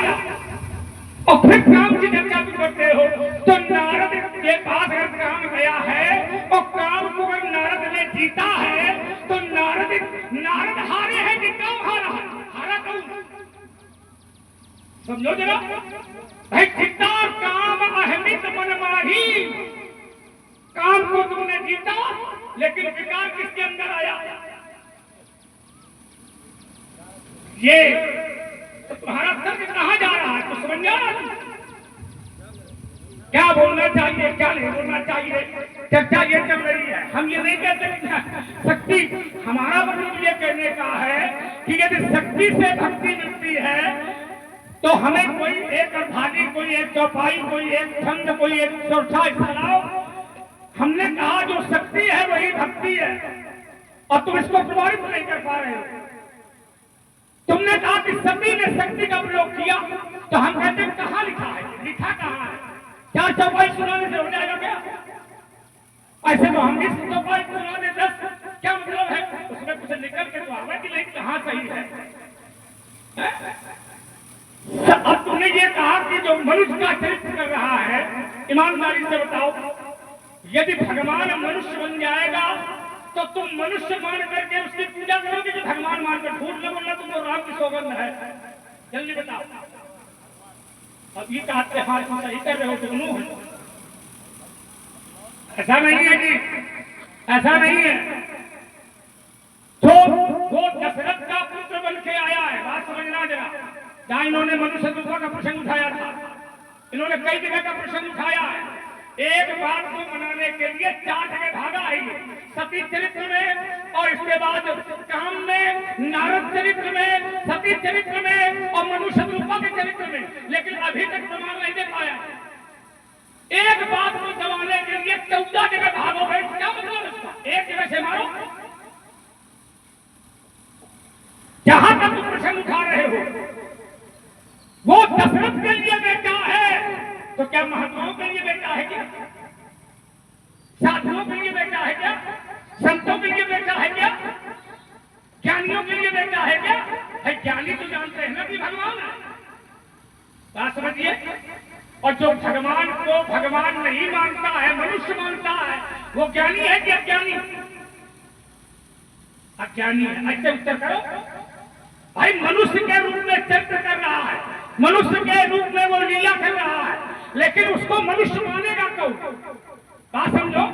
और फिर काम की चर्चा तुम करते हो। तो नारद के पास अगर काम गया है और काम को अगर नारद ने जीता है तो नारद हारे हैं कि काम हारा? हारा कौन? समझो जरा भाई, जितना काम अहमित मन माही, काम को तुमने जीता लेकिन विकार किसके अंदर आया? ये तो तुम्हारा तर्क कहां जा रहा है? तो समझ जा रहा है क्या बोलना चाहिए क्या नहीं बोलना चाहिए? चर्चा ये चल रही है। हम ये नहीं कहते शक्ति, हमारा मतलब ये कहने का है कि यदि शक्ति से भक्ति मिलती है तो हमें कोई एक अर्धांगी, कोई एक चौपाई, कोई एक छंद, कोई एक चौथा चलाओ। हमने कहा जो शक्ति है वही भक्ति है और तुम इसको प्रमाणित नहीं कर पा रहे हो। तुमने कहा कि सभी ने शक्ति का प्रयोग किया तो हम कहते हैं कहां लिखा है? लिखा कहां है? क्या चौपाई सुनाने से हो जाएगा क्या? ऐसे तो हम भी चौपाई सुनाने 10 क्या मतलब है? उसमें कुछ निकल के तो आवे कि नहीं कहां सही है? अब तुमने ये कहा कि जो मनुष्य का चरित्र कर रहा है, ईमानदारी से बताओ, यदि भगवान मनुष्य बन जाएगा तो तुम मनुष्य मान करके उसकी पूजा करोगे कि भगवान मानकर? झूठ न बोलना, तुमको राम की सौगंध है। जल्दी बताओ। अब ये कहते हैं तुम सही कर रहे हो, दोनों ऐसा नहीं है जी, ऐसा नहीं है। तो वो दशरथ का पुत्र बन के आया है, बात समझना जरा। जहां इन्होंने मनुष्य रूपा का प्रसंग उठाया था, इन्होंने कई जगह का प्रसंग उठाया है। एक बात को मनाने के लिए 4 जगह भागा है, सती चरित्र में और इसके बाद काम में, नारद चरित्र में, सती चरित्र में और मनुष्य रूपा के चरित्र में, लेकिन अभी तक प्रमाण नहीं दे पाया। एक बात को दबाने के लिए 14 जगह भागो है, क्या मतलब इसका? एक जगह से मारो। जहां तक प्रसंग उठा रहे हो वो दशरथ के लिए बेटा है, तो क्या महात्माओं के लिए बेटा है क्या? साधुओं के लिए बेटा है क्या? संतों के लिए बेटा है क्या? ज्ञानियों के लिए बेटा है क्या? है ज्ञानी तो जानते हैं ना कि भगवान है, बात समझिए। और जो भगवान को भगवान नहीं मानता है, मनुष्य मानता है, वो ज्ञानी है कि अज्ञानी? अज्ञानी है। ऐसे उत्तर करो भाई। मनुष्य के रूप में चरित्र कर रहा है, मनुष्य के रूप में वो लीला कर रहा है, लेकिन उसको मनुष्य मानेगा कौन? बात समझो।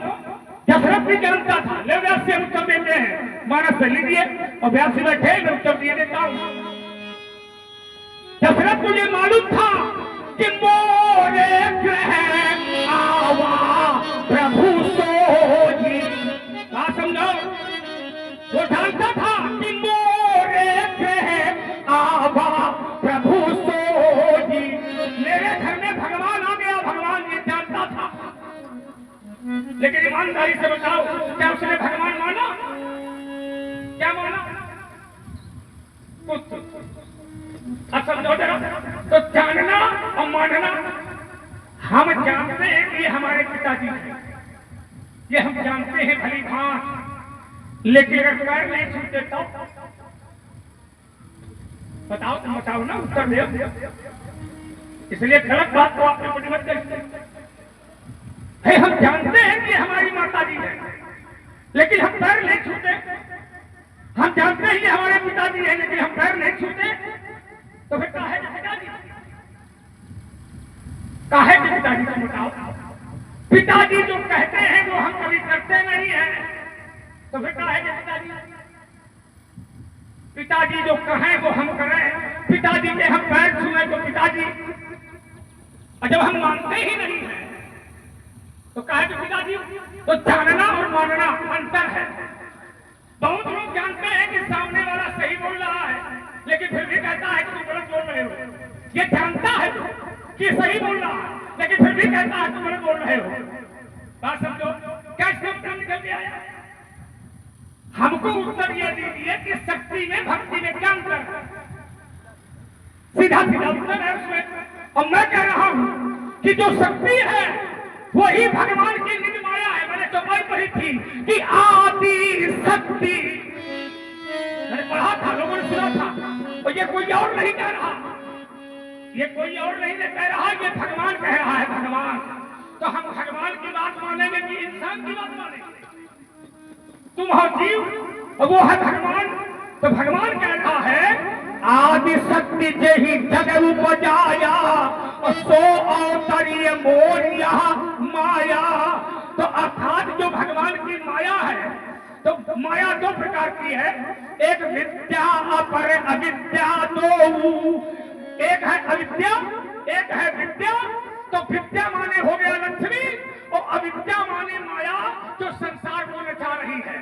दशरथ भी जानता था। ले व्यास से उत्तर देते हैं, मानस से लीजिए और व्यास से बैठे मैं उत्तर दिए देता हूं। दशरथ को ये मालूम था कि मोरे ग्रह आवा प्रभु सोजी। बात समझो। वो जानता था कि मोरे ग्रह आवा प्रभु सोजी, मेरे घर में भगवान आ गया। भगवान ये जानता था, लेकिन ईमानदारी से बताओ क्या उसने भगवान माना? क्या माना? अब समझो जरा। तो जानना और मानना, हम जानते हैं कि ये हमारे पिताजी हैं, ये हम जानते हैं भली भांति, लेकिन अगर पैर नहीं छूते तो बताओ, तुम बताओ ना, उत्तर दो। इसलिए गलत बात को आपने मुझे मत करिए। हम जानते हैं कि हमारी माता जी है, लेकिन हम पैर नहीं छूते। हम जानते हैं कि हमारे पिताजी हैं, लेकिन हम पैर नहीं छूते। तो फिर काहे के पिताजी? काहे के पिताजी को बताओ। पिताजी जो कहते हैं वो हम कभी करते नहीं हैं, तो फिर काहे के पिताजी? पिताजी जो कहें वो हम करें, पिताजी के हम पैर छुए तो पिताजी, और जब हम मानते ही नहीं हैं तो काहे के पिताजी? तो जानना और मानना अंतर है। बहुत लोग जानते हैं कि सामने वाला सही बोल रहा है, लेकिन फिर भी कहता है कि तुम गलत बोल रहे हो। ये जानता है कि सही बोल रहा है, लेकिन फिर भी कहता है तुम गलत बोल रहे हो। बात समझो। क्या इसका निकल के आया? हमको उत्तर ये दीजिए कि शक्ति में भक्ति में क्या अंतर है? सीधा सीधा उत्तर है उसमें। और मैं कह रहा हूं कि जो शक्ति है वही भगवान की निज माया है। मैंने चौपाई पढ़ी थी कि आदि शक्ति, मैंने पढ़ा था, लोगों ने सुना था, और ये कोई और नहीं कह रहा। ये कोई और नहीं कह रहा, ये भगवान कह रहा है। भगवान तो हम भगवान की बात मानेंगे कि इंसान की बात मानेंगे? तुम हो जीव, वो है भगवान। तो भगवान कह रहा है आदि शक्ति जही जग उपजाया सो अवतरीय मोरिया माया। तो अर्थात जो भगवान की माया है, तो माया दो प्रकार की है, एक विद्या अपर अविद्या। दो, एक है अविद्या, एक है विद्या। तो विद्या माने हो गया लक्ष्मी, और अविद्या माने माया, जो संसार को नचा रही है,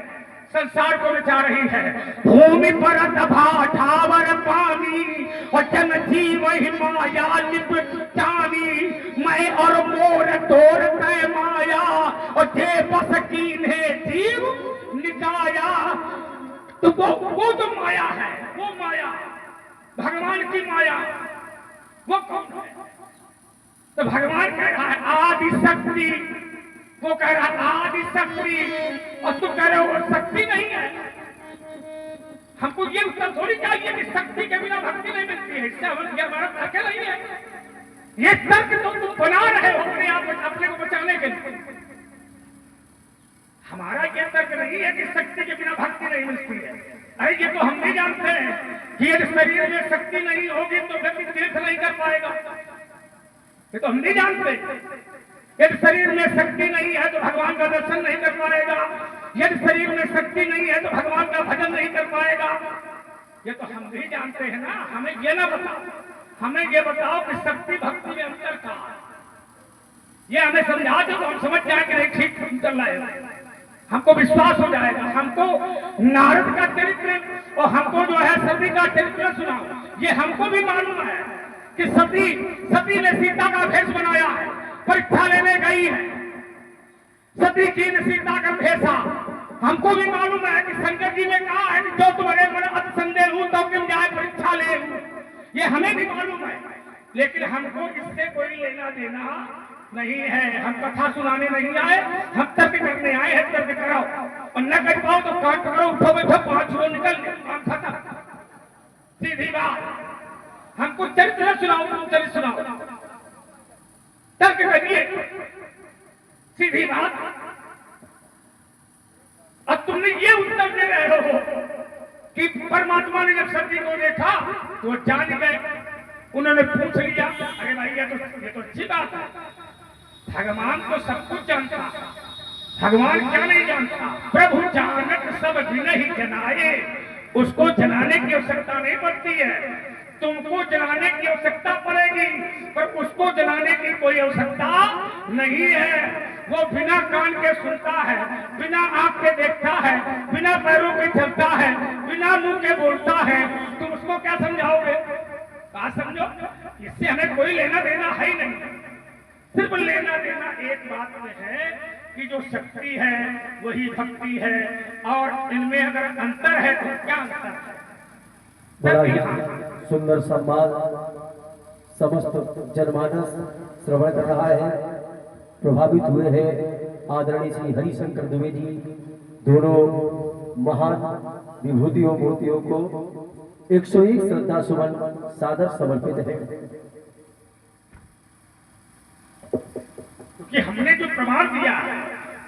संसार को नचा रही है। भूमि पर ठावर पानी और जन जीव ही माया लिपटानी। मैं और मोर तोड़ तय माया और जे बस कीन्हे जीव निकाया। तो वो जो माया है, वो माया भगवान की माया, वो कौन है? तो भगवान कह रहा है आदि शक्ति, वो कह रहा है आदि शक्ति, और तुम कह रहे हो वो शक्ति नहीं है। हमको ये उत्तर थोड़ी चाहिए कि शक्ति के बिना भक्ति नहीं मिलती है, इससे हमारा तर्क नहीं है। ये तर्क तो तुम बना रहे हो अपने आप अपने को बचाने के लिए। हमारा ये तर्क नहीं है कि शक्ति के बिना भक्ति नहीं मिलती है। अरे ये तो हम भी जानते हैं कि यदि शरीर में शक्ति नहीं होगी तो व्यक्ति तीर्थ नहीं कर पाएगा। ये तो हम भी जानते हैं। यदि शरीर में शक्ति नहीं है तो भगवान का दर्शन नहीं कर पाएगा। यदि शरीर में शक्ति नहीं है तो भगवान का भजन नहीं कर पाएगा। ये तो हम भी जानते हैं ना। हमें ये ना बताओ, हमें ये बताओ कि शक्ति भक्ति में अंतर क्या है। ये हमें समझा दो तो हम समझ जाए कि नहीं ठीक चल रहा है, हमको विश्वास हो जाएगा। हमको नारद का चरित्र और हमको जो है सती का चरित्र सुनाओ। ये हमको भी मालूम है कि सती ने सीता का भेष बनाया है, परीक्षा लेने गई है, सती की ने सीता का भेषा। हमको भी मालूम है कि शंकर जी ने कहा है कि जो तुम्हारे मन अति संदेह हो तो क्यों जाए परीक्षा ले। ये हमें भी मालूम है, लेकिन हमको इससे कोई लेना देना नहीं है। हम कथा सुनाने नहीं आए, हम तर्क करने आए हैं। तर्क कराओ और न कर पाओ तो काट करो, उठो बैठो, 5 लोग निकल गए, काम खत्म, सीधी बात। हमको चरित्र सुनाओ, तुम चरित्र सुनाओ, तर्क करिए, सीधी बात। अब तुमने ये उत्तर दे रहे हो कि परमात्मा ने जब सती को देखा तो जान गए, उन्होंने पूछ लिया। अरे भाई ये तो अच्छी बात है। भगवान तो सब कुछ जानता, भगवान क्या नहीं जानता। प्रभु जानत सब विनहि जनाए, उसको जनाने की आवश्यकता नहीं पड़ती है। तुमको जलाने की आवश्यकता पड़ेगी, पर उसको जलाने की कोई आवश्यकता नहीं है। वो बिना कान के सुनता है, बिना आंख के देखता है, बिना पैरों के चलता है, बिना मुंह के बोलता है। तुम उसको क्या समझाओगे? बात समझो, इससे हमें कोई लेना देना है ही नहीं। सिर्फ लेना देना एक बात में है कि जो शक्ति है वही भक्ति है, और इनमें अगर अंतर है तो क्या अंतर है? बड़ा ही सुंदर संवाद समस्त जनमानस श्रवण कर रहा है, प्रभावित हुए हैं। आदरणीय श्री हरिशंकर दुबे जी दोनों महान विभूतियों मूर्तियों को 101 श्रद्धा सुमन सादर समर्पित है। क्योंकि हमने जो प्रमाण दिया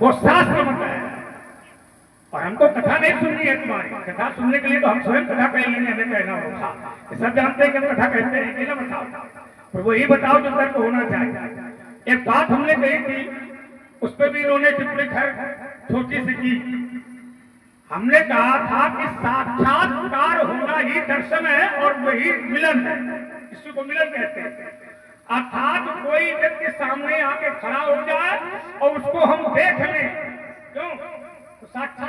वो शास्त्र मत है, और हमको कथा नहीं सुननी है। तुम्हारी कथा सुनने के लिए तो हम स्वयं कथा कह लेंगे, हमें कहना होगा। सब जानते हैं कि हम कथा कहते हैं कि ना बताओ, पर वही बताओ जो तर्क होना चाहिए। एक बात हमने कही थी, उस पर भी इन्होंने टिप्पणी छोटी सी की। हमने कहा था कि साक्षात्कार होना ही दर्शन है और वही मिलन है, इसी को मिलन कहते हैं। अर्थात कोई व्यक्ति सामने आके खड़ा हो जाए और उसको हम देख